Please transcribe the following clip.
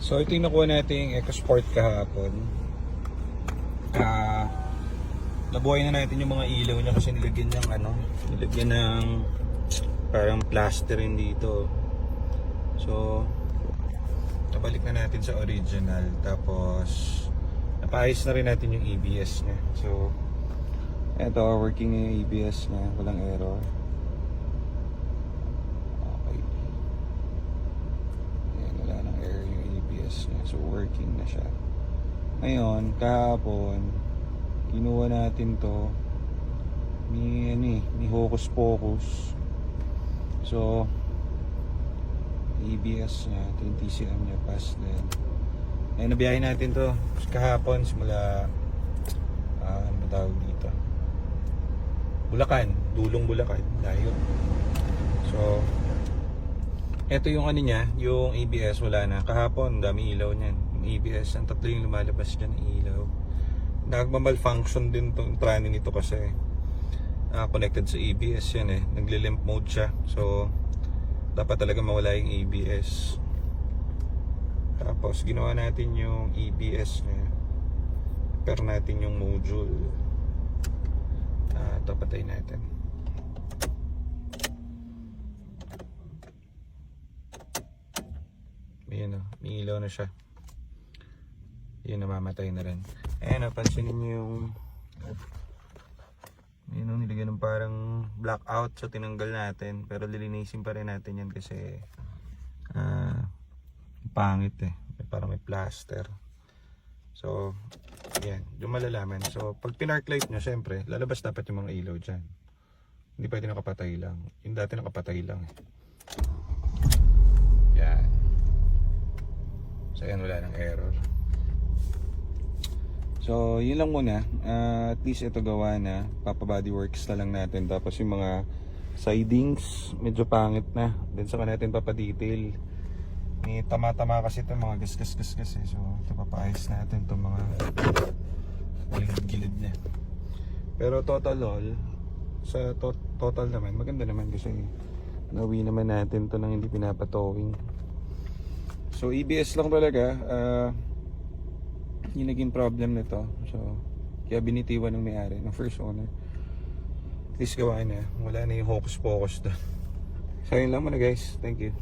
So ito yung nakuha nating EcoSport kahapon. Nabuhay na natin yung mga ilaw niya kasi nilagyan ng parang plasterin dito. So nabalik na natin sa original, tapos napaayos na rin natin yung ABS niya. So eto, working yung ABS niya, walang error. Okay, ayan, wala nang error yung ABS niya, so working na siya. Ngayon, kahapon kinuha natin to ni Hocus Pocus. So ABS niya, ito yung TCM niya, pass din. Ayun, nabiyahin natin to kahapon simula ano tawag dito, Bulacan, Dulong Bulacan, layo. So ito yung ano niya, yung ABS wala na. Kahapon dami ilaw niyan. Yung ABS, ang tatlo yung lumalabas dyan ng ilaw. Nagma-malfunction din tong trano nito kasi connected sa ABS yan nagle-limp mode siya. So dapat talaga mawala yung ABS. Tapos ginawa natin yung ABS niya, repair natin yung module. Ito, patay natin. Ayan, may ilaw na siya. Yun, namamatay na rin. Ayan, pansinin nyo yung nilagyan ng parang blackout. So tinanggal natin, pero lilinisin pa rin natin yan kasi pangit parang may plaster. So yan, yung malalaman. So pag pinark light nyo, syempre lalabas dapat yung mga ilaw dyan. Hindi pwede nakapatay lang. Yung dati nakapatay lang yan. So yan, wala ng error. So yun lang muna, at least ito gawa na, papa-bodyworks na lang natin. Tapos yung mga sidings medyo pangit na, then saka natin papadetail. May tama-tama kasi ito, mga gas-gas so ito, papaayos natin itong mga gilid-gilid niya. Pero total all, sa total naman, maganda naman kasi nawi naman natin to nang hindi pinapatowing. So ABS lang talaga yung naging problem nito. So kaya binitiwan ng may-ari, ng first owner. At least gawa na, wala na yung hocus pocus doon. So yun lang muna guys, thank you.